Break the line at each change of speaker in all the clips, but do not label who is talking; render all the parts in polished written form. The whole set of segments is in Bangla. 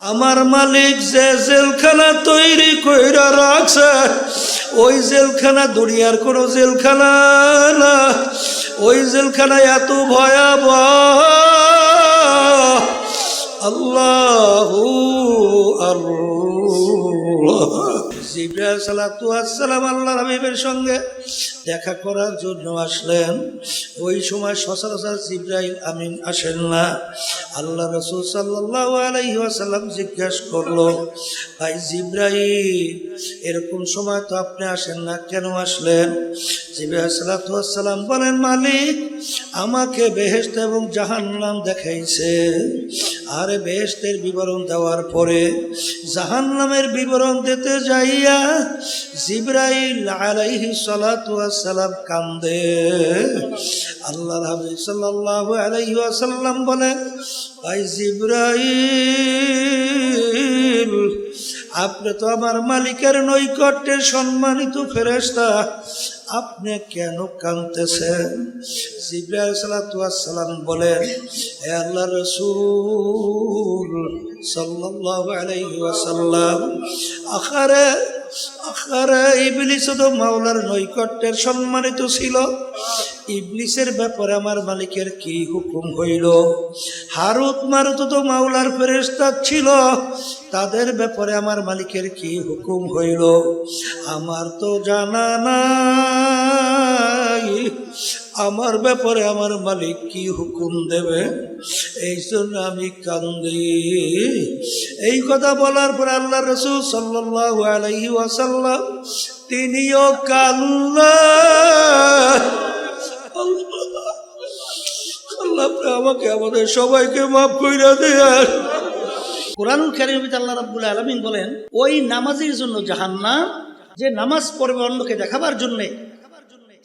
আমার মালিক যে জেলখানা তৈরি কইরা রাখছে ওই জেলখানা দুনিয়ার কোনো জেলখানা না। ওই জেলখানা এত ভয়াবহ। আল্লাহু আল্লাহ। জিবরাইল সালাতু আসসালাম আল্লাহর হাবিবের সঙ্গে দেখা করার জন্য আসলেন। ওই সময় সচরাচর জিবরাইল আমিন আসেন না। আল্লাহ রাসূল সাল্লাল্লাহু আলাইহি ওয়াসাল্লাম জিজ্ঞাসা করলো, ভাই জিবরাইল, এরকম সময় তো আপনি আসেন না, কেন আসলেন? জিবরাইল সালাতু আসসালাম বলেন, মালিক আমাকে বেহেশত এবং জাহান্নাম দেখাইছে। আর বেহেশতের বিবরণ দেওয়ার পরে জাহান্নামের বিবরণ দিতে যাইয়া জিবরাইল আলাইহিস সালাতু ওয়াসসালাম কান্দে। আল্লাহর হাবিব সাল্লাল্লাহু আলাইহি ওয়াসাল্লাম বলেন, ভাই জিবরাইল, আপনি তো আমার মালিকের নৈকট্যের সম্মানিত ফেরেশতা, আপনি কেন কাঁদতেছেন? জিবরাইল সালাতু ওয়াসসালাম বলেন, হে আল্লাহর রাসূল সাল্লাল্লাহু আলাইহি ওয়াসাল্লাম, আখারে ইবলিস তো মাওলার নৈকট্যের সম্মানিত ছিল। ইবলিসের ব্যাপারে আমার মালিকের কি হুকুম হইল? হারুত মারুত তো মাওলার ফেরেশতা ছিল, তাদের ব্যাপারে আমার মালিকের কি হুকুম হইল? আমার তো জানা নাই। আমার ব্যাপারে আমার মালিক কি হুকুম দেবে? এই জন্য আমি কান্দি। এই কথা বলার পর আল্লাহ রাসূল সাল্লাল্লাহু আলাইহি ওয়াসাল্লাম তিনিও কাঁদলেন। আল্লাহ আমাকে আমাদের সবাইকে মাফ কইরা দেন। কুরআনুল কারীমের ভিতরে আল্লাহ রাব্বুল আলামিন বলেন, ওই নামাজের জন্য জাহান্নাম, যে নামাজ পড়বে অন্যকে দেখাবার জন্য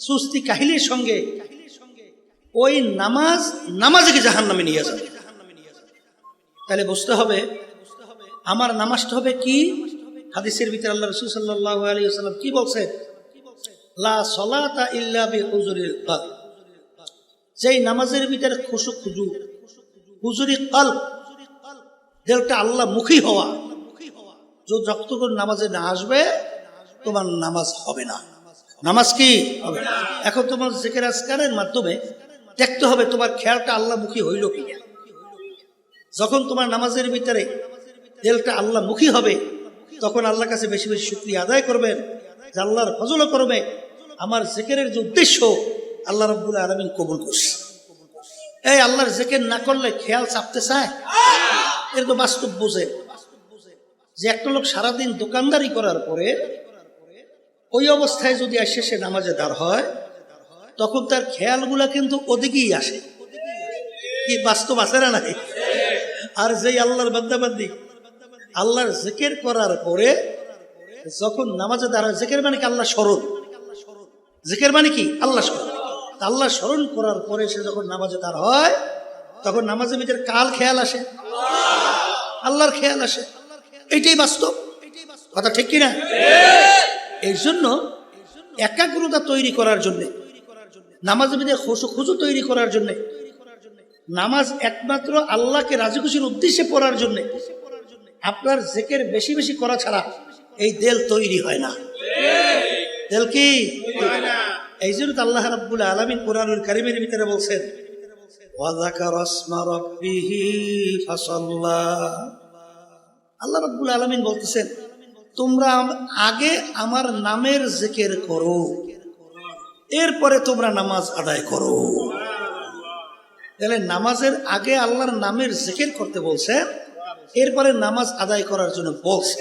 সুস্তি কাহিলীর সঙ্গে, ওই নামাজকে জাহান্নামে নিয়ে যাবে। তাহলে বুঝতে হবে আমার নামাজটা হবে কি? হাদিসের ভিতরে আল্লাহ রাসূল সাল্লাল্লাহু আলাইহি ওয়াসাল্লাম কি বলছেন? লা সালাতা ইল্লা বিহুজুরিল কলব। যেই নামাজের ভিতরে খুশু হুজুরি কলব, দিলটা আল্লাহ মুখী হওয়া, যতক্ষণ নামাজে না আসবে তোমার নামাজ হবে না। নামাজ কি হবে না? এখন তোমার জিকির আজকারের মাধ্যমে দেখতে হবে তোমার খেয়ালটা আল্লাহমুখী হইল কিনা। যখন তোমার নামাজের ভিতরে দিলটা আল্লাহমুখী হবে, তখন আল্লাহর কাছে বেশি বেশি শুকরিয়া আদায় করবেন, যে আল্লাহর ফজলও করবে। আমার জিকিরের যে উদ্দেশ্য আল্লাহ রাব্বুল আলামিন কবুল করছে। এই আল্লাহর জিকির না করলে খেয়াল চাপতে চায়? এর তো বাস্তব বোঝে যে একটা লোক সারাদিন দোকানদারি করার পরে ওই অবস্থায় যদি আসে সে নামাজে দাঁড় হয়, তখন তার খেয়ালগুলা কিন্তু ওদিকেই আসে। কি বাস্তব আছে না নাই? আর যেই আল্লাহর বান্দাবান্দি আল্লাহর জিকির করার পরে যখন নামাজে দাঁড়ায়, জিকির মানে কি? আল্লাহ স্মরণ। জিকির মানে কি? আল্লাহ স্মরণ। আল্লাহ স্মরণ করার পরে সে যখন নামাজে দাঁড় হয়, তখন নামাজের ভিতরে কার খেয়াল আসে? আল্লাহর খেয়াল আসে। এইটাই বাস্তব কথা, ঠিক কিনা? এই জন্য একাগ্রতা তৈরি করার জন্য, নামাজের ভিতরে খুশু তৈরি করার জন্য, নামাজ একমাত্র আল্লাহকে রাজি খুশির উদ্দেশ্যে পড়ার জন্য আপনার জিকির বেশি বেশি করা ছাড়া এই দিল তৈরি হয় না। দিল কি? এই জন্য আল্লাহ রাব্বুল আলামিন কুরআনুল কারীমের ভিতরে বলছেন, ওয়া যাকারা ইসমা রাব্বিহি ফাসাল্লা। আল্লাহ রাব্বুল আলামিন বলতেছেন, তোমরা আগে আমার নামের জিকির করো, এরপরে তোমরা নামাজ আদায় করো। তাহলে নামাজের আগে আল্লাহর নামের জিকির করতে বলছে, এরপরে নামাজ আদায় করার জন্য বলছে।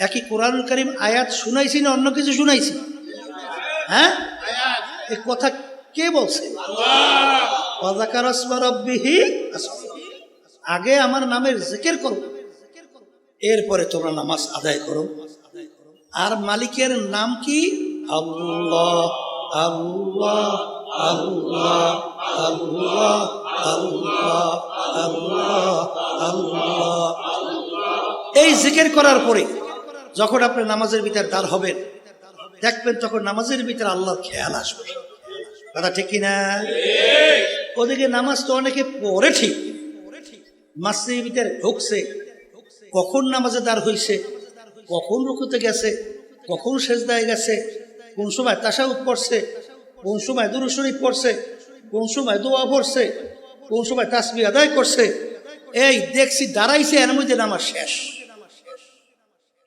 একই কুরআনুল কারীম আয়াত শুনাইছি না অন্য কিছু শুনাইছি? হ্যাঁ, এই কথা কে বলছে? ওয়া যাকারা ইসমা রাব্বিহি, আগে আমার নামের জিকির করো, এরপরে তোমরা নামাজ আদায় করো। আর মালিকের নাম কি? আল্লাহ আল্লাহ আল্লাহ আল্লাহ আল্লাহ আল্লাহ আল্লাহ। এই জিকির করার পরে যখন আপনি নামাজের ভিতর দাঁড় হবেন, দেখবেন তখন নামাজের ভিতরে আল্লাহর খেয়াল আসবে। কথা ঠিক কিনা? ওদিকে নামাজ তো অনেকে পড়ে ঠিক, মসজিদের ভিতরে ঢুকছে, কখন নামাজে দাঁড় হইছে, কখন রুকুতে গেছে, কখন সেজদায় গেছে, কোন সময় তাশাহুদ পড়ছে, কোন সময় দুরূদ শরীফ পড়ছে, কোন সময় দোয়া পড়ছে, কোন সময় তাসবিহ আদায় করছে। এই দেখছি দাঁড়াইছে, এর মধ্যে নামাজ শেষ।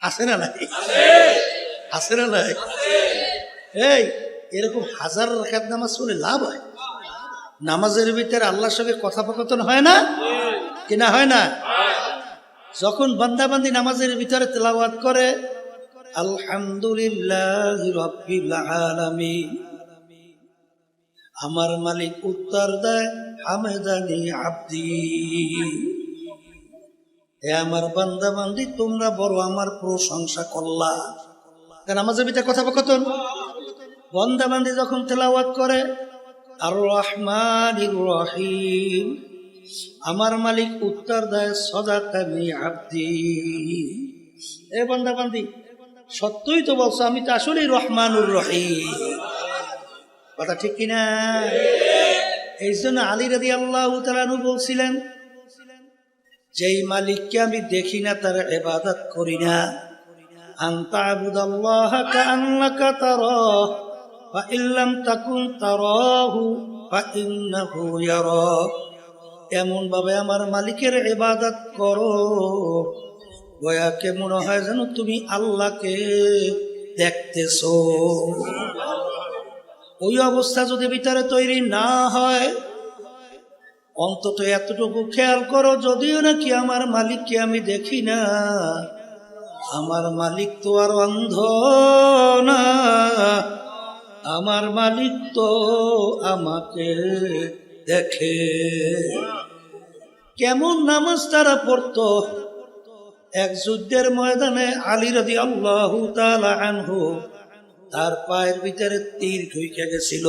আছে না নাই? আছে না নাই? এই এরকম হাজার রাকাত নামাজ পড়লে লাভ হয়। নামাজের ভিতরে আল্লাহর সঙ্গে কথোপকথন হয় না কিনা? হয় না? যখন বান্দাবান্দি নামাজের ভিতরে তেলাওয়াত করে আলহামদুলিল্লাহি রাব্বিল আলামিন, আমার মালিক উত্তর দেয় হামেদানি আব্দি, হে আমার বান্দাবান্দি তোমরা বড় আমার প্রশংসা করলা। নামাজের ভিতরে কথোপকথন। বান্দাবান্দি যখন তেলাওয়াত করে আর রহমানির রহিম, আমার মালিক উত্তর দেয় সাদাকানি আব্দি, এ বান্দাবান্দি সত্যই তো বলছো, আমি তো আসলেই রহমানুর রহিম। কথা ঠিক কিনা? এই জন্য আলী রাদিয়াল্লাহু তাআলা আনহু বলছিলেন, যেই মালিককে আমি দেখি না তার ইবাদত করি না। আনতা আবুদাল্লাহ কাআন্নাকা তারাহ ফা ইল্লাম তাকুন তারাহু ফা ইন্নাহু ইয়ারাক, এমন ভাবে আমার মালিকের ইবাদত করো গোয়াকে মনে হয় যেন তুমি আল্লাহকে দেখতেছো। ওই অবস্থা যদি ভিতরে তৈরি না হয়, অন্তত এতটুকু খেয়াল করো, যদিও নাকি আমার মালিককে আমি দেখি না, আমার মালিক তো আর অন্ধ না, আমার মালিক তো আমাকে দেখে। কেমন নামাজ তারা পড়তো! এক যুদ্ধের ময়দানে আলী রাদিয়াল্লাহু তাআলা আনহু তার পায়ের ভিতরে তীর ঢুকে গেছিল।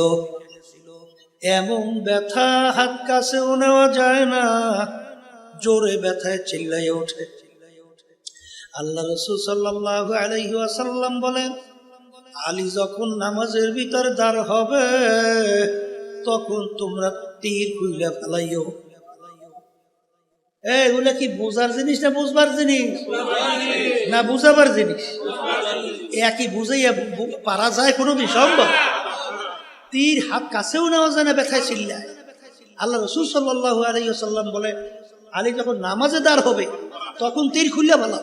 এমন ব্যথা, হাত কাছেও নেওয়া যায় না, জোরে ব্যথায় চিল্লাইয়ে ওঠে। আল্লাহ রাসূল সাল্লাল্লাহু আলাইহি ওয়াসাল্লাম বলেন, আলী যখন নামাজের ভিতর দাঁড় হবে তখন তোমরা তীর খুইলা ফেলাইও। এগুলা কি বোঝার জিনিস না বুঝবার জিনিস? না বুঝাবার জিনিস? একই বুঝাইয়া পারা যায় কোনোদিন সম্ভব? তীর হাত কাছেও নেওয়া যায় না, ব্যথায় চিল্লায়। আল্লাহ রাসূল সাল্লাল্লাহু আলাইহি ওয়াসাল্লাম বলে, আলী যখন নামাজে দাঁড় হবে তখন তীর খুললে ভালো।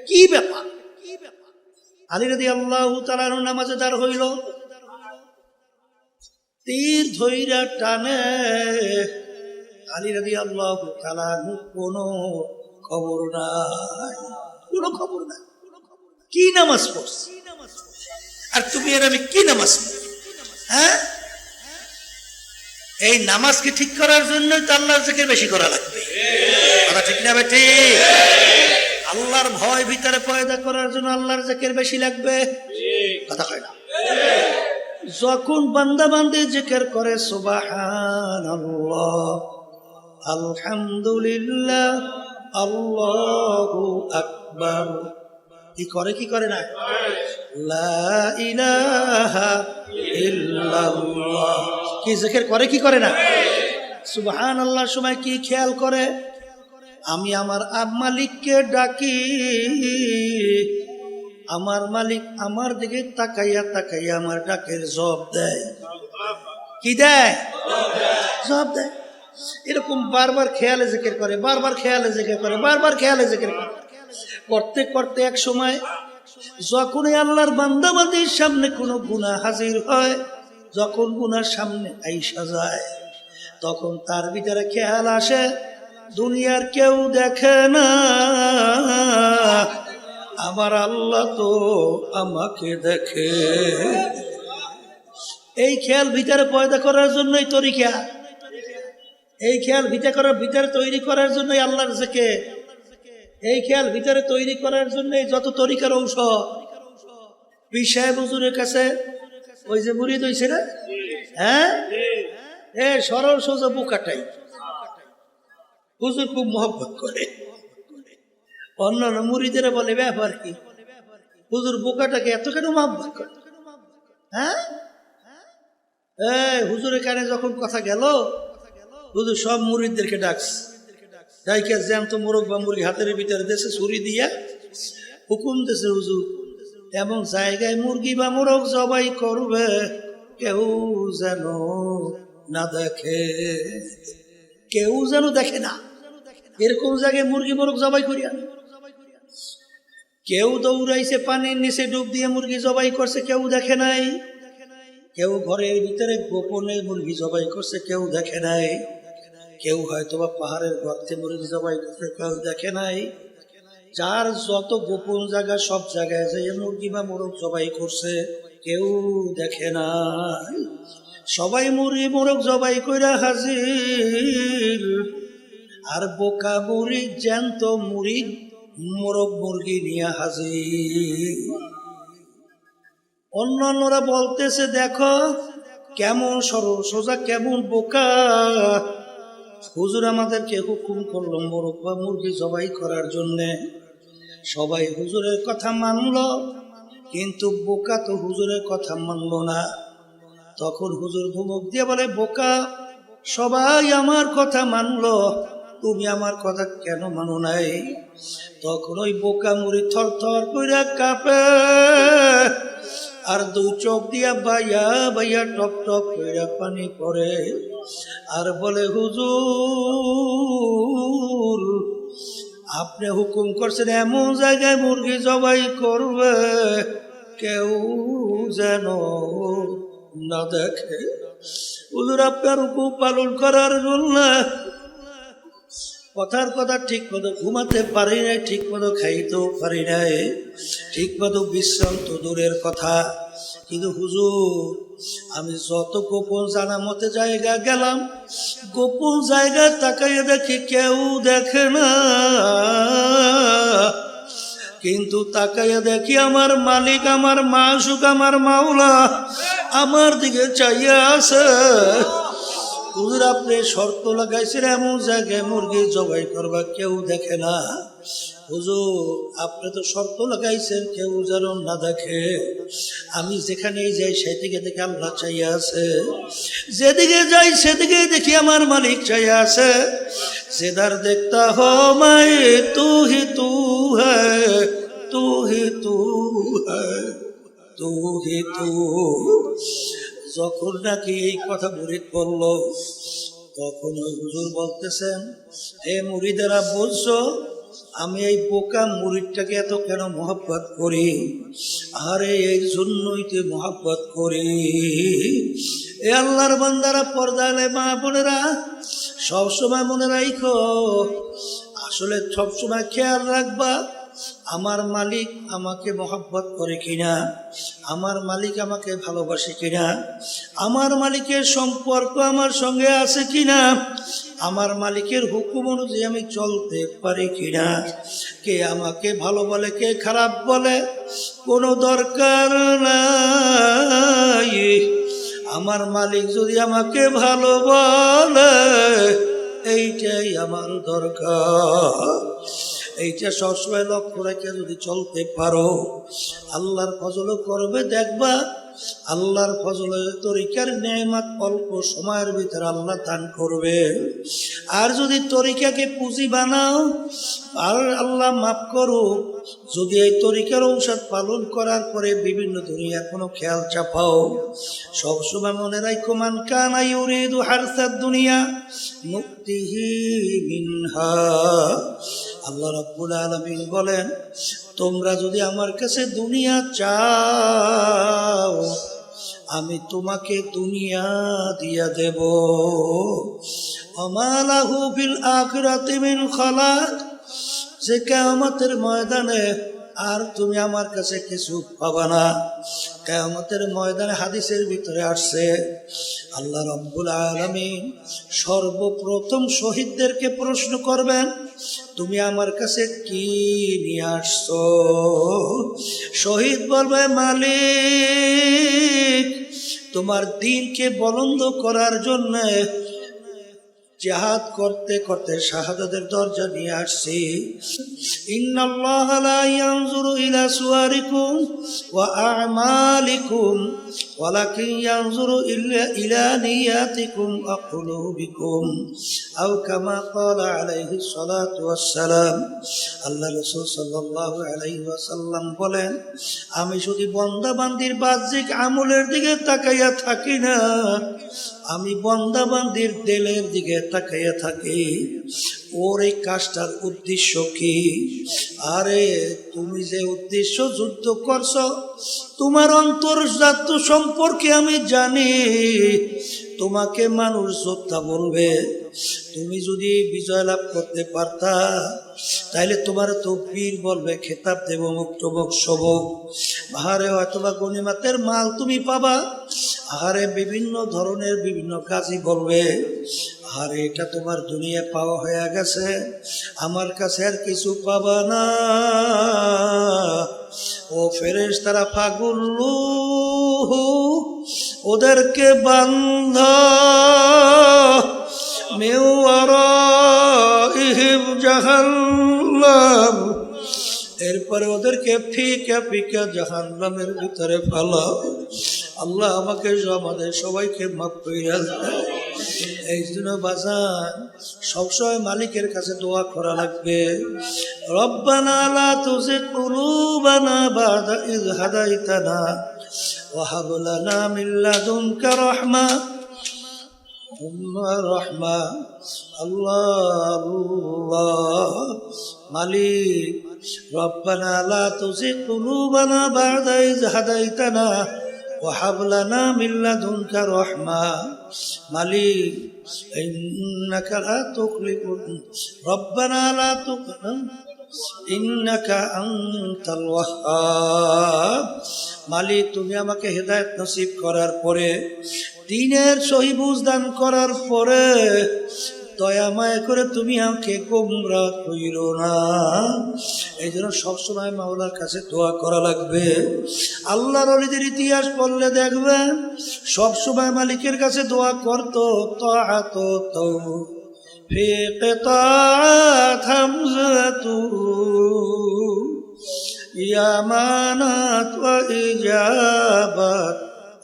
কি ব্যাপার? আলী রাদিয়াল্লাহু তাআলা নামাজে দাঁড় হইল, তীর ধইরা টানে। আলী রাদিয়াল্লাহু তাআলা কোনো খবর নাই, কোনো খবর নাই। কি নামাজ পড়ছি আর তুমি আর আমি কি নামাজ পড়ি? হ্যাঁ, এই নামাজকে ঠিক করার জন্য তো আল্লাহর জিকির বেশি করা লাগবে। কথা ঠিক না বেটি? আল্লাহর ভয় ভিতরে পয়দা করার জন্য আল্লাহর জিকির বেশি লাগবে। কথা কয় না? যখন বান্দা বান্দী জিকির করে সুবহানাল্লাহ, আলহামদুলিল্লাহ, আল্লাহু আকবার, কি করে কি করে না? লা ইলাহা ইল্লাল্লাহ, কি জিকির করে কি করে না? সুবহানাল্লাহর সময় কি খেয়াল করে? আমি আমার মালিককে ডাকি, আমার মালিক আমার দিকে তাকাইয়া তাকাইয়া আমার ডাকের জবাব দেয়। কি দেয়? জবাব দেয়। এরকম বারবার খেয়ালে জিকির করে, বারবার খেয়ালে জিকির করে, বারবার খেয়ালে জিকির করে। করতে করতে এক সময় যখন আল্লাহর বান্দা বান্দির সামনে কোনো গুনাহ হাজির হয়, যখন গুনার সামনে আইসা যায়, তখন তার ভিতরে খেয়াল আসে, দুনিয়ার কেউ দেখে না, আমার আল্লাহ তো আমাকে দেখে। এই খেয়াল ভিতরে পয়দা করার জন্যই তরিকা, এই খেয়াল ভিতরে তৈরি করার জন্যই আল্লাহর জিকির, এই খেয়াল ভিতরে তৈরি করার জন্যই যত তরিকার ঔষধ। পীর সাহেব হুজুরের কাছে ওই যে মুরিদ হইছে না, হ্যাঁ, সরল সোজা বুকাটাই হুজুর খুব মহব্বত করে। অন্যান্য মুরিদেরা বলে ব্যাপার কি, হুজুর বোকাটাকে এত কেন মহব্বত করে? হ্যাঁ, হুজুরের কানে যখন কথা গেল, হুজুর সব মুরিদদেরকে ডাকছে, তাইকে জ্যান্ত মোরগ বা মুরগি হাতের ভিতরে দেশে ছুরি দিয়া হুকুম দেশে হুজুর এমন জায়গায় মুরগি বা মোরগ জবাই করবে কেউ যেন না দেখে, কেউ যেন দেখে না। এরকম জায়গায় মুরগি মোরগ জবাই করিয়া কেউ দৌড়াইছে পানির নিচে ডুব দিয়ে মুরগি জবাই করছে কেউ দেখে নাই, কেউ ঘরের ভিতরে গোপনে মুরগি জবাই করছে কেউ দেখে নাই, কেউ হয়তো বা পাহাড়ের গর্তে মুরগি জবাই করছে কেউ দেখে নাই। যার যত গোপন জায়গা সব জায়গায় যে মুরগি বা মোরগ জবাই করছে কেউ দেখে নাই। সবাই মুরগি মোরগ জবাই কইরা হাজির, আর বোকা বুড়ি জ্যান্ত মুড়ি মোরগ মুরগি নিয়ে হাজির। অন্যান্যরা বলতেছে দেখো কেমন সরল সোজা কেমন বোকা, হুজুর আমাদেরকে হুকুম করলো মোরগ বা মুরগি জবাই করার জন্যে। সবাই হুজুরের কথা মানলো, কিন্তু বোকা তো হুজুরের কথা মানলো না। তখন হুজুর ধমক দিয়ে বলে বোকা সবাই আমার কথা মানলো, তুমি আমার কথা কেন মানো নাই? তখন ওই বোকা মুড়ি থর থর করে কাঁপে, আর দুই চোখ দিয়া বাইয়া বাইয়া টপ টপ করে পানি পড়ে, আর বলে হুজুর আপনি হুকুম করছেন এমন জায়গায় মুরগি জবাই করবে কেউ যেন না দেখে। হুজুর আপনার হুকুম পালন করার জন্য কথার কথা ঠিক মতো ঘুমাতে পারি নাই, ঠিক মতো খাইতেও পারি নাই, ঠিক মতো বিশ্রাম তো দূরের কথা। কিন্তু হুজুর আমি যত গোপন জানা মতে জায়গা গেলাম, গোপন জায়গায় তাকাইয়ে দেখি কেউ দেখে না, কিন্তু তাকাইয়া দেখি আমার মালিক আমার মাসুক আমার মাওলা আমার দিকে চাইয়া আছে। হুজুর আপনি শর্ত লাগাইছেন এমন জায়গায় মুরগি জবাই করবা কেউ দেখে না। হুজুর আপনি তো শর্ত লাগাইছেন কেউ যেন না দেখে। আমি যেখানেই যাই সেদিকে দেখে আল্লাহ চাইয়া আছে, যেদিকে যাই সেদিকে দেখি আমার মালিক চাইয়া আছে। যেদার দেখতা হো মাই তু হি তু হ্যায়, তু হি তু হ্যায়, তু হি তু। যখন নাকি এই কথা মুরিদ বলল তখন ওই হুজুর বলতেছেন হে মুরিদেরা বলছো আমি এই বোকা মুরিদটাকে এত কেন মহব্বত করি? আরে এই জন্যই তো মহব্বত করি। এ আল্লাহর বান্দারা পর্দালে মা বোনেরা সবসময় মনে রাখো, আসলে সবসময় খেয়াল রাখবা আমার মালিক আমাকে মহব্বত করে কিনা, আমার মালিক আমাকে ভালোবাসে কিনা, আমার মালিকের সম্পর্ক আমার সঙ্গে আছে কিনা, আমার মালিকের হুকুম অনুযায়ী আমি চলতে পারি কিনা। কে আমাকে ভালো বলে কে খারাপ বলে কোনো দরকার নাই, আমার মালিক যদি আমাকে ভালো বলে এইটাই আমার দরকার। এইটা সবসময় লক্ষ্য রেখে যদি চলতে পারো আল্লাহর ফজল করবে, দেখবা আল্লাহর ফজলের তরিকার নেয়ামত অল্প সময়ের ভিতরে আল্লাহ দান করবে। আর যদি তরিকাকে পুঁজি বানাও আর আল্লাহ মাফ করো, যদি এই তরিকার ঔষধ পালন করার পরে বিভিন্ন দুনিয়ার কোনো খেয়াল চাপাও, সবসময় মনে রাখো মান কানা ইউরিদু হারসাদ দুনিয়া নুতিহি মিনহা। আল্লাহ রাব্বুল আলামিন বলেন তোমরা যদি আমার কাছে দুনিয়া চাও আমি তোমাকে দুনিয়া দিয়া দেব। আমালাহু ফিল আখিরাতি মিন খালাক, যে কিয়ামতের ময়দানে আর তুমি আমার কাছে কিছু পাবা না। কিয়ামতের ময়দানে হাদিসের ভিতরে আসছে আল্লাহ রাব্বুল আলামিন সর্বপ্রথম শহীদদেরকে প্রশ্ন করবেন তুমি আমার কাছে কি নিয়ে আসছো? শহীদ বলবে মালিক তোমার দ্বীনকে বলন্দ করার জন্য জিহাদ করতে করতে শাহাদাতের দরজা নিয়ে আসছি। ইন্নাল্লাহা লা ইয়ানজুরু ইলা সুওয়ারিকুম ওয়া আ'মালিকুম ওয়ালাকিন ইয়ানজুরু ইলা নিয়াতিকুম ওয়া কুলুবিকুম আও কামা ক্বালা আলাইহিস সালাতু ওয়াস সালাম। আল্লাহ রাসূল সাল্লাল্লাহু আলাইহি ওয়াসাল্লাম বলেন, আমি শুধু বান্দাবান্দির বাহ্যিক আমলের দিকে তাকাইয়া থাকি না, আমি বান্দাবান্দির দিলের দিকে তাকাইয়া থাকি। ওর এই কাজটার উদ্দেশ্য কি? আরে তুমি যে উদ্দেশ্য যুদ্ধ করছো, তোমার অন্তর্জাত সম্পর্কে আমি জানি। তোমাকে মানুষ যোদ্ধা বলবে, তুমি যদি বিজয় লাভ করতে পারতা তাইলে তোমার তো বীর বলবে, খেতাব দেব, মুক্তবক সবক। আহারে হয়তোবা গনিমাতের মাল তুমি পাবা। আহারে বিভিন্ন ধরনের বিভিন্ন কাজই বলবে, আরে এটা তোমার দুনিয়া পাওয়া হয়ে গেছে, আমার কাছে আর কিছু পাবা না। ও ফেরেশতারা ফাগুল্লু, ওদেরকে বান্ধা মিওয়ারাইহিম জাহান্নাম, এরপরে ওদেরকে ফিকা ফিকা জাহান্নামের ভিতরে ফেলা। আল্লাহ আমাকে আমাদের সবাইকে মাফ কইরা দেয়। এই জন্য বাজান সবসময় মালিকের কাছে দোয়া করা লাগবে। রব্বানা লা তুযিগ কুলুবানা বা'দা ইয হাদাইতানা ওয়া হাব লানা মিন লাদুনকা রাহমা রাহমা। আল্লাহ আল্লাহ মালিক, রব্বানা লা তুযিগ কুলুবানা বা'দা ইয হাদাইতানা ওয়া হাব লানা মিন লাদুনকা রাহমা। মালিক ইন্নাকা লা তুখলিফুল, রব্বানা লা তুখলিফ ইন্নাকা আনতাল ওয়াহ্হাব। মালিক তুমি আমাকে হেদায়েত নসিব করার পরে, দ্বীনের সহি বুঝ দান করার পরে দয়া মায়া করে তুমি আমাকে গোমরাহ কইরো না। এই জন্য সবসময় মাওলার কাছে দোয়া করা লাগবে। আল্লাহর ওলিদের ইতিহাস পড়লে দেখবেন সবসময় মালিকের কাছে দোয়া করতো। তাআত ফি কিতাআত হামজাতু ইয়ামানাত ওয়া ইজাবাত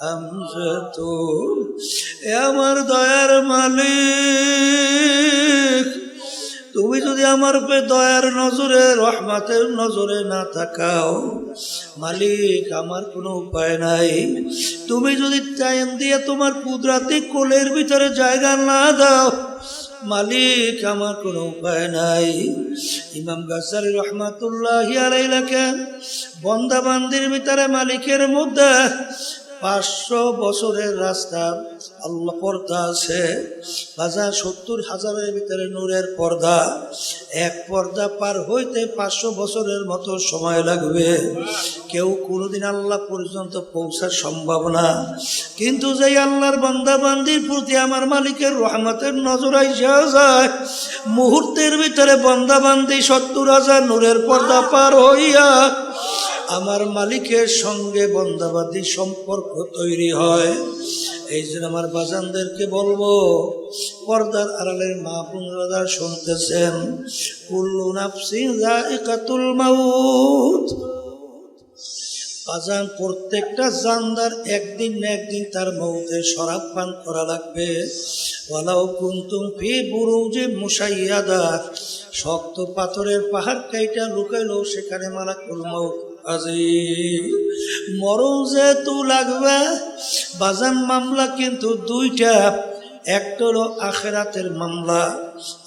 হামজাতু। আমার দয়ার মালিক, তুমি যদি আমার দয়ার নজরে, রহমতের নজরে না তাকাও, মালিক আমার কোনো উপায় নাই। তুমি যদি টাইম দিয়ে তোমার কুদরতি কোলের ভিতরে জায়গা না দাও, মালিক আমার কোনো উপায় নাই। ইমাম গাজ্জালী রহমাতুল্লাহি আলাইহি লেখেন, বান্দা বান্দির ভিতরে মালিকের মধ্যে 500 বছরের রাস্তা আল্লাহ পর্দা আছে। 70,000 ভিতরে নূরের পর্দা। এক পর্দা পার হইতে 500 বছরের মতো সময় লাগবে। কেউ কোনোদিন আল্লাহ পর্যন্ত পৌঁছার সম্ভব না। কিন্তু যেই আল্লাহর বান্দা বান্দির প্রতি আমার মালিকের রহমতের নজর আইসা যায়, মুহূর্তের ভিতরে বান্দা বান্দি 70,000 নূরের পর্দা পার হইয়া আমার মালিকের সঙ্গে বান্দাবাদী সম্পর্ক তৈরি হয়। এই জন্য আমার বাজানদেরকে বলবো, পর্দার আড়ালের মা বোনেরা শুনতেছেন, কুল্লু নাফসিন যায়িকাতুল মাউত। বাজান প্রত্যেকটা জানদার একদিন না একদিন তার মৌতের শরাব পান করা লাগবে। ওয়ালাউ কুনতুম ফি বুরুজিম মুশাইয়াদা, শক্ত পাথরের পাহাড় কাইটা লুকাইলো সেখানে মালাকুল মউত আজিম। মরণ যেহেতু লাগবে বাজান, মামলা কিন্তু দুইটা। একটা হলো আখিরাতের মামলা,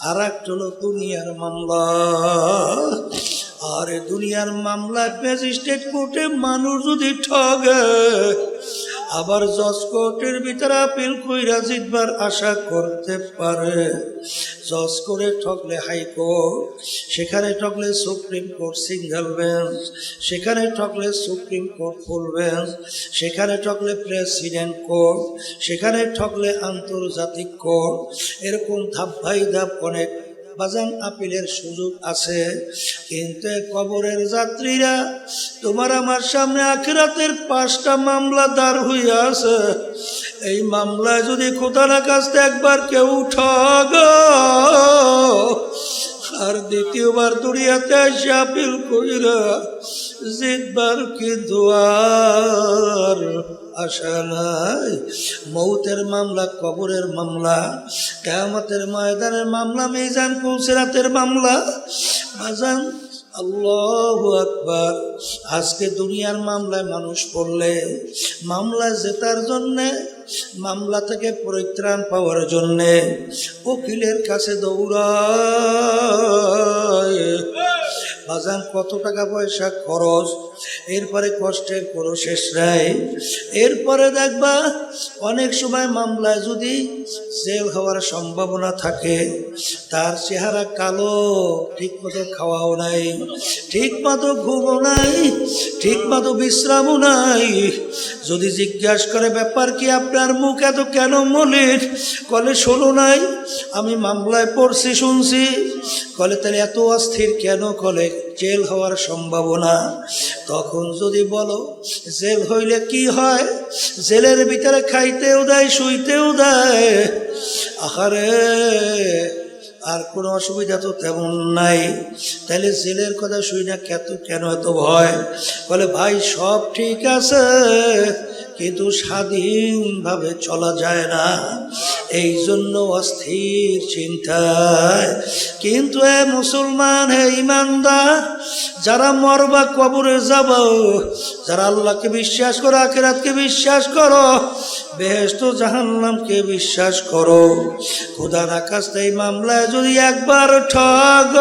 আর একটা হলো দুনিয়ার মামলা। আর দুনিয়ার মামলা ম্যাজিস্ট্রেট কোর্টে মানুষ যদি ঠগে, আবার জজ কোর্টের ভিতরে আপিল কইরা জিতবার আশা করতে পারে। জজ করে ঠকলে হাইকোর্ট, সেখানে ঠকলে সুপ্রিম কোর্ট সিঙ্গেল বেঞ্চ, সেখানে ঠকলে সুপ্রিম কোর্ট ফুল বেঞ্চ, সেখানে ঠকলে প্রেসিডেন্ট কোর্ট, সেখানে ঠকলে আন্তর্জাতিক কোর্ট। এরকম ধাপ বাই ধাপ অনেক বাজান আপিলের সুযোগ আছে। কিন্তু কবরের যাত্রীরা, তোমার আমার সামনে আখিরাতের 5টা মামলা দাঁড় হইয়া আছে। এই মামলায় যদি খোদার কাছে একবার কেউ ঠগ আর দ্বিতীয়বার দুনিয়াতে এসে আপিল কইরা জিতবার কি দুয়ার আশা নাই। মৌতের মামলা, কবরের মামলা, কিয়ামতের ময়দানের মামলা, মিজান পুলসিরাতের মামলা। বাজান আল্লাহু আকবার। আজকে দুনিয়ার মামলায় মানুষ পড়লে মামলা জেতার জন্যে, মামলা থেকে পরিত্রাণ পাওয়ার জন্যে উকিলের কাছে দৌড়ায়। বাজান কত টাকা পয়সা খরচ, এরপরে কষ্টের কোনো শেষ নাই। এরপরে দেখবা অনেক সময় মামলায় যদি জেল হওয়ার সম্ভাবনা থাকে, তার চেহারা কালো, ঠিক মতো খাওয়াও নাই, ঠিক মতো ঘুমও নাই, ঠিক মতো বিশ্রামও নাই। যদি জিজ্ঞাসা করে ব্যাপার কি, আপনার মুখ এত কেন মলিন? কলে শোনো নাই, আমি মামলায় পড়ছি শুনছি। কলে তাহলে এত অস্থির কেন? কলে জেল হওয়ার সম্ভাবনা। তখন যদি বলো জেল হইলে কি হয়, জেলের ভিতরে খাইতেও দেয়, শুইতেও দেয়, আহারে আর কোনো অসুবিধা তো তেমন নাই, তাহলে জেলের কথা শুই না কেন এত ভয়? বলে ভাই সব ঠিক আছে, কিন্তু স্বাধীনভাবে চলা যায় না, এই জন্য অস্থির চিন্তায়। কিন্তু এ মুসলমান, হে ইমানদার, যারা মরবা কবরে যাব, যারা আল্লাহকে বিশ্বাস করো, আখিরাতকে বিশ্বাস করো, বেহেশত জাহান্নামকে বিশ্বাস করো, খোদার আকাশ এই মামলায় যদি একবার ঠগ,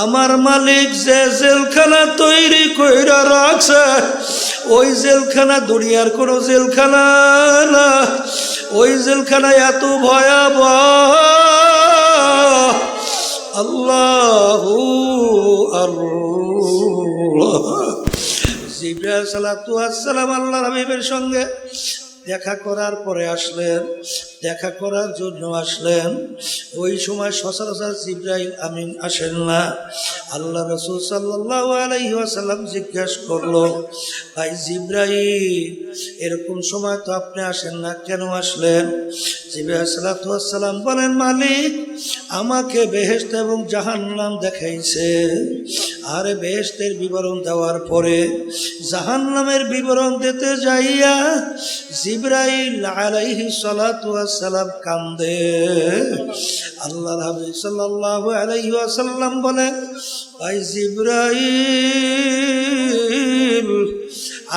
আমার মালিক যে জেলখানা তৈরি কইরা রাখছে, ওই জেলখানা দুনিয়ার কোনো জেলখানা না, ওই জেলখানা এত ভয়াবহ। আল্লাহু আল্লাহ। জিবরাইল সালাতু ওয়াস সালাম আল্লাহর হাবিবের সঙ্গে দেখা করার পরে আসলেন, দেখা করার জন্য আসলেন। ওই সময় সচরাচর জিবরাইল আমিন আসেন না। আল্লাহ রাসূল সাল্লাল্লাহু আলাইহি ওয়াসাল্লাম জিজ্ঞাসা করলো, ভাই জিবরাইল, এরকম সময় তো আপনি আসেন না, কেন আসলেন? জিবরাইল সালাতু ওয়াস সালাম বলেন, মালিক আমাকে বেহেশত এবং জাহান্নাম দেখাইছে, আর বেহেশতের বিবরণ দেওয়ার পরে জাহান্নামের বিবরণ দিতে যাইয়া জিবরাইল আলাইহিস সালাতু ওয়াস সালাম কান্দে। আল্লাহর হাবিব সাল্লাল্লাহু আলাইহি ওয়াসাল্লাম বলেন, ভাই জিবরাইল,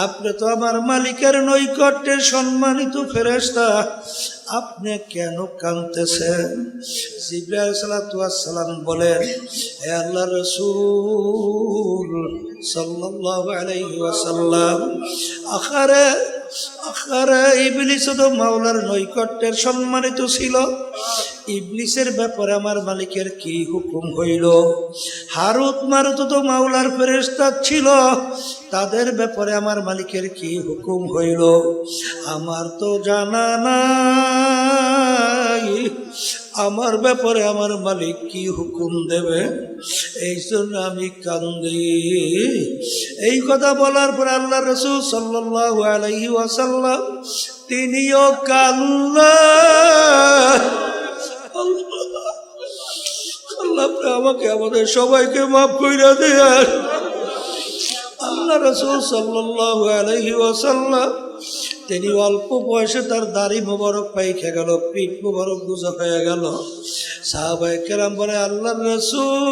আপনি তো আমার মালিকের নৈকট্যের সম্মানিত ফেরেশতা, আপনি কেন কাঁদতেছেন? জিবরাইল সালাতু ওয়াস সালাম বলেন, হে আল্লাহর রাসূল সাল্লাল্লাহু আলাইহি ওয়াসাল্লাম, আখারে ইবলিস তো মাওলার নৈকট্যের সম্মানিত ছিল, ইবলিসের ব্যাপারে আমার মালিকের কি হুকুম হইল? হারুত মারুত তো মাওলার ফেরেশতা ছিল, তাদের ব্যাপারে আমার মালিকের কি হুকুম হইল? আমার তো জানা নাই, আমার ব্যাপারে আমার মালিক কি হুকুম দেবে, এই জন্য আমি কান্দি। এই কথা বলার পর আল্লাহ রাসূল সাল্লাল্লাহু আলাইহি ওয়াসাল্লাম তিনিও কান্দেন। আল্লাহ আমাকে, আমাদের সবাইকে মাফ কইরা দেন। আল্লাহ রাসূল সাল্লাল্লাহু আলাইহি ওয়াসাল্লাম তিনি অল্প বয়সে তার দাড়ি মোবারক পাইকে গেল, পিঠ মোবারক গুজা হয়ে গেল। সাহাবায়ে কেরাম বলে, আল্লাহর রাসূল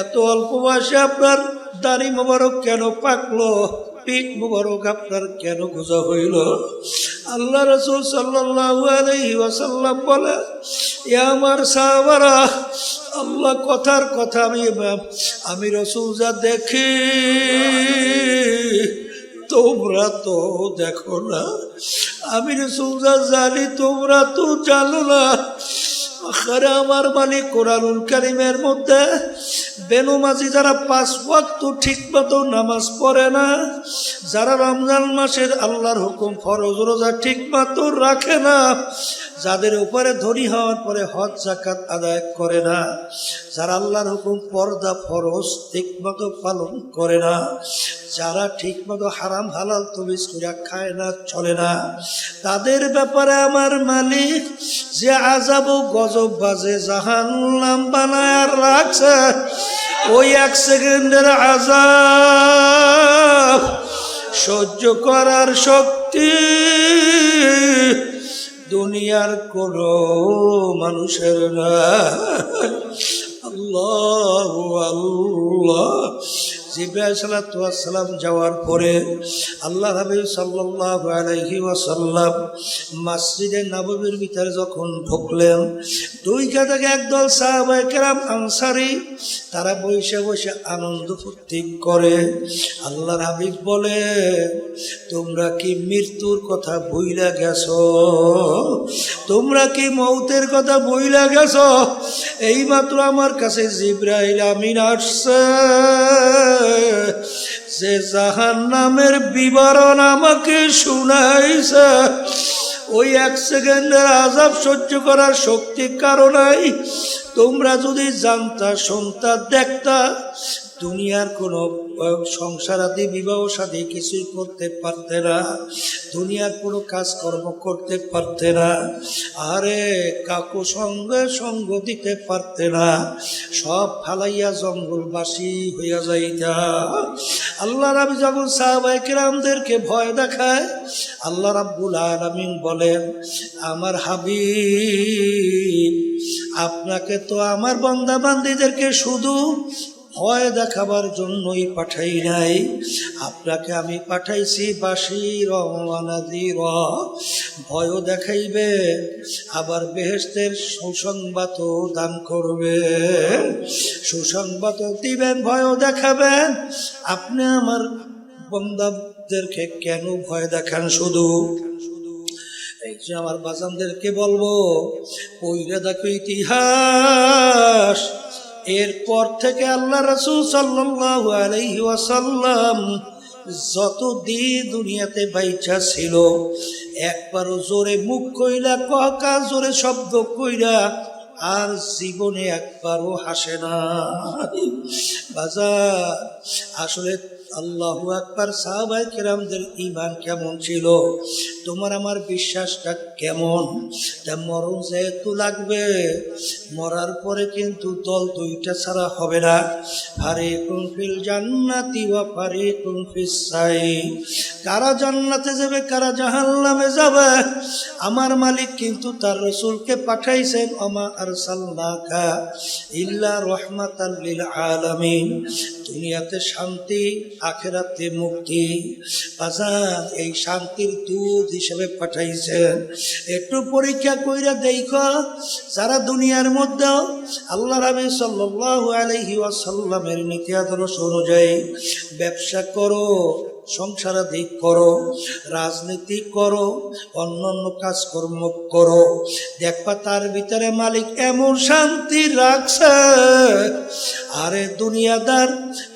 এত অল্প বয়সে আপনার দাড়ি মোবারক কেন পাকলো, পিঠ মোবারক আপনার কেন গুজা হইল? আল্লাহ রাসূল সাল্লাল্লাহু আলাইহি ওয়াসাল্লাম বলে, এ আমার সাহাবারা, আল্লাহ কথার কথা, আমি রাসূল যা দেখি তোমরা তো দেখো না, আমি রাসূল যা জানি তোমরা তো জানো না। আখেরে আমার মালিক কোরআনুল কারীমের মধ্যে বেনমাজি যারা 5 ওয়াক্ত ঠিক মতো নামাজ পড়ে না, যারা রমজান মাসের আল্লাহর হুকুম ফরজ রোজা ঠিক মতো রাখে না, যাদের উপরে ধনী হওয়ার পরে হজ যাকাত আদায় করে না, যারা আল্লাহর হুকুম পর্দা ফরজ ঠিক মতো পালন করে না, যারা ঠিক মতো হারাম হালাল তমিজ করে খায় না, চলে না, তাদের ব্যাপারে আমার মালিক যে আযাব ও গজব বাজে জাহান্নাম বানায় রাখছে, ওই 1 সেকেন্ডের আযাব সহ্য করার শক্তি দুনিয়ার কোন মানুষের না। আল্লাহ আল্লাহ। জিবরাইল সাল্লাল্লাহু আলাইহি ওয়াসাল্লাম যাওয়ার পরে আল্লাহ নবী সাল্লাল্লাহু আলাইহি ওয়াসাল্লাম মসজিদে নববীর ভিতরে যখন ঢুকলেন, দুই কাতাকে একদল সাহাবায়ে কেরাম আনসারী তারা বসে বসে আনন্দ ফুর্তি করে। আল্লাহর হাবিব বলে, তোমরা কি মৃত্যুর কথা ভুইলা গেছো? তোমরা কি মৌতের কথা ভুইলা গেছো? এইমাত্র আমার কাছে জিবরাইল আমিন আসছে, যে জাহান্নামের বিবরণ আমাকে শুনাইছে। ওই 1 সেকেন্ডের আযাব সহ্য করার শক্তি কারো নাই। তোমরা যদি জানতা, শুনতা, দেখতা, দুনিয়ার কোনো সংসার আদি বিবাহ সাথে কিছুই করতে পারতে না, দুনিয়ার কোনো কাজকর্ম করতে পারতে না, আরে কাকু সঙ্গে সঙ্গ দিতে পারতে না, সব ফালাইয়া জঙ্গলবাসী হইয়া যাইতা। আল্লাহ রাব্বি যখন সাহাবায়ে কেরামদেরকে ভয় দেখায়, আল্লাহ রাব্বুল আলামিন বলেন, আমার হাবিব আপনাকে তো আমার বান্দা বান্দীদেরকে শুধু ভয় দেখাবার জন্যই পাঠাই নাই, আপনাকে আমি পাঠাইছি বাশীর ওয়া নাযীর, ভয়ও দেখাইবে, আবার বেহেশতের সুসংবাদও দান করবে, সুসংবাদও দিবেন, ভয়ও দেখাবেন। আপনি আমার বান্দাদেরকে কেন ভয় দেখান? শুধু এই যে আমার বাজানদেরকে বলবো, পইরা দেখো ইতিহাস। এরপর থেকে আল্লাহ রাসূল সাল্লাল্লাহু আলাইহি ওয়াসাল্লাম যতদিন দুনিয়াতে বাইচা ছিল, একবারও জোরে মুখ কইরা কথা, জোরে শব্দ কইরা আর জীবনে একবারও হাসে না। বাজার আসলে আল্লাহু আকবার, সাহাবায়ে কেরামদের ঈমান কেমন ছিল, তোমার আমার বিশ্বাসটা কেমন? তা মরণ যেহেতু লাগবে, মরার পরে কিন্তু দল দুইটা ছাড়া হবে না, ফারিকুন ফিল জান্নাতি ওয়া ফারিকুন ফিস সাঈর। কারা জান্নাতে যাবে, কারা জাহান্নামে যাবে। আমার মালিক কিন্তু তার রাসূলকে পাঠাইছেন, ওমা আরসালনাকা ইল্লা রাহমাতাল লিল আলামিন। দুনিয়াতে শান্তি, আখিরাতে মুক্তি। বাজার এই শান্তির দূত হিসেবে পাঠাইছেন। একটু পরীক্ষা কইরা দেখো, যারা দুনিয়ার মধ্যে আল্লাহ রাব্বি সাল্লাল্লাহু আলাইহি ওয়াসাল্লামের নীতি আদর্শ অনুযায়ী ব্যবসা করো, সংসারাদি করো, রাজনীতি করো, অন্যান্য কাজকর্ম করো, দেখবা তার ভিতরে মালিক এমন শান্তি রাখছে। আরে দুনিয়াদার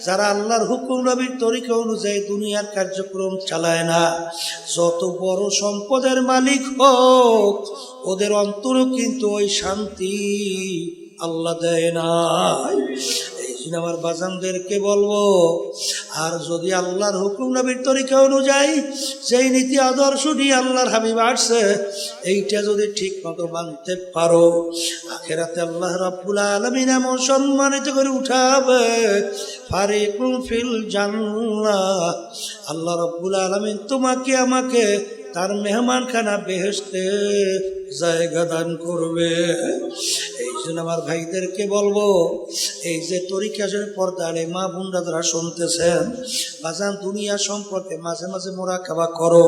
যারা আল্লাহর হুকুম নবীর তরিকা অনুযায়ী দুনিয়ার কার্যক্রম চালায় না, যত বড় সম্পদের মালিক হোক, ওদের অন্তরও কিন্তু ওই শান্তি আল্লাহ দেয় না। আমার বাজানদেরকে বলবো, আর যদি আল্লাহর হুকুম নবীর তরিকা অনুযায়ী যেই নীতি আদর্শ নিয়ে আল্লাহর হাবিব আসছে, এইটা যদি ঠিক মতো মানতে পারো, আখিরাতে আল্লাহ রাব্বুল আলামিন এমন সম্মানিত করে উঠাবে, ফারিকুন ফিল জান্নাহ। আল্লাহ রাব্বুল আলামিন তোমাকে আমাকে তার মেহমানখানা বেহেশতে জায়গা দান করবে। এই জন্য আমার ভাইদেরকে বলবো, এই যে তরিকা পর্দারে মা বোনরা যারা শুনতেছেন, বাজান দুনিয়া সম্পর্কে মাঝে মাঝে মোরাকাবা করো।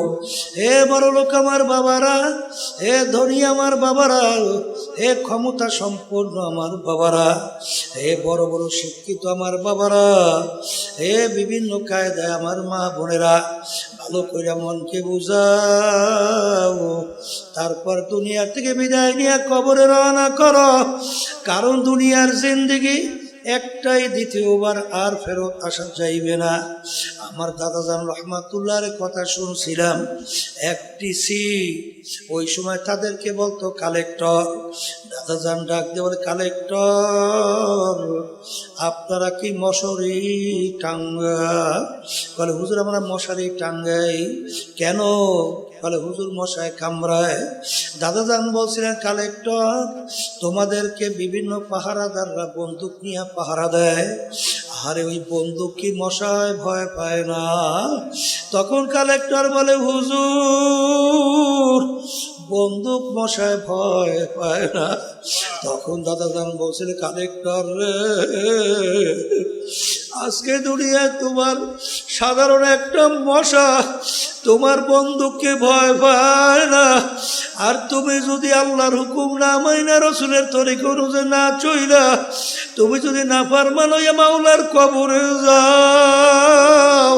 হে বড় লোক আমার বাবারা, হে ধনী আমার বাবারা, হে ক্ষমতা সম্পন্ন আমার বাবারা, হে বড় বড় শিক্ষিত আমার বাবারা, হে বিভিন্ন কায়দায় আমার মা বোনেরা, ভালো করে মনকে বুঝাও। তারপর দুনিয়ার থেকে বিদায় নিয়ে কবরে রওনা করো, কারণ দুনিয়ার জিন্দেগি একটাই, দ্বিতীয়বার আর ফেরত আসা যাইবে না। আমার দাদাজান রহমাতুল্লাহর কথা শুনছিলাম, একটি সি ওই সময় তাদেরকে বলতো কালেক্টর। দাদাজান ডাক দিয়ে বলে, কালেক্টর আপনারা কি মশারি টাঙ্গা? বলে, হুজুর আমরা মশারি টাঙ্গাই। কেন? বলে, হুজুর মশায় কামড়ায়। দাদাজান বলছিলেন, কালেক্টর তোমাদেরকে বিভিন্ন পাহারাদাররা বন্দুক নিয়ে পাহারা দেয়, আরে ওই বন্দুক কি মশায় ভয় পায় না? তখন কালেক্টর বলে, হুজুর বন্দুক মশায় ভয় পায় না। তখন দাদাজান বলছিলেন, কালেক্টর রে, আজকে দুনিয়ায় তোমার সাধারণ একটা মশা তোমার বন্দুককে ভয় পায় না, আর তুমি যদি আল্লাহর হুকুম না মাইনা রসুলের তরিকা অনুযায়ী না চইলা তুমি যদি না ফারমান হইয়া মাওলার কবরে যাও,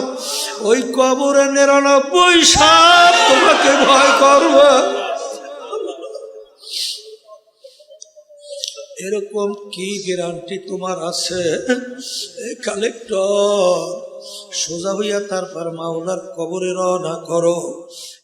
ওই কবরে 99 সাপ তোমাকে ভয় করবে। এরকম কি গ্যারান্টি তোমার আছে? কালেক্টর সোজা হইয়া তারপর মাওলার কবরে রওনা করো।